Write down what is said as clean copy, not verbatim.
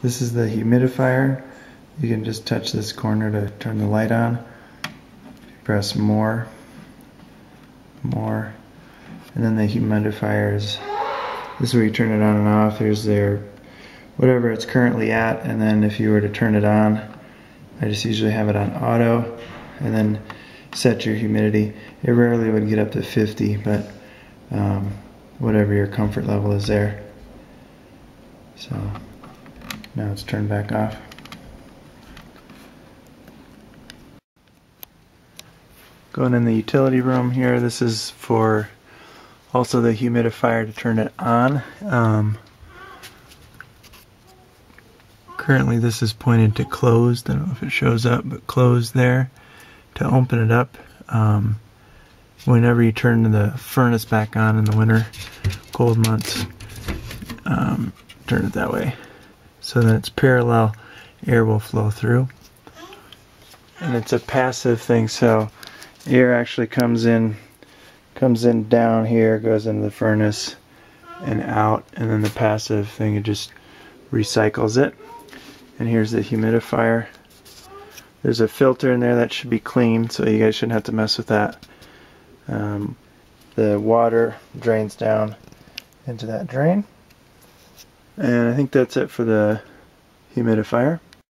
This is the humidifier. You can just touch this corner to turn the light on. Press more, and then the humidifier is, this is where you turn it on and off. Here's their, whatever it's currently at, and then if you were to turn it on, I just usually have it on auto, and then set your humidity. It rarely would get up to 50, but whatever your comfort level is there. So now it's turned back off. Going in the utility room here, this is for also the humidifier to turn it on. Currently this is pointed to closed. I don't know if it shows up, but closed there. To open it up, whenever you turn the furnace back on in the winter, cold months, turn it that way so that it's parallel, air will flow through. And it's a passive thing, so air actually comes in down here, goes into the furnace and out, and then the passive thing, it just recycles it. And here's the humidifier. There's a filter in there that should be clean, so you guys shouldn't have to mess with that. The water drains down into that drain. And I think that's it for the humidifier.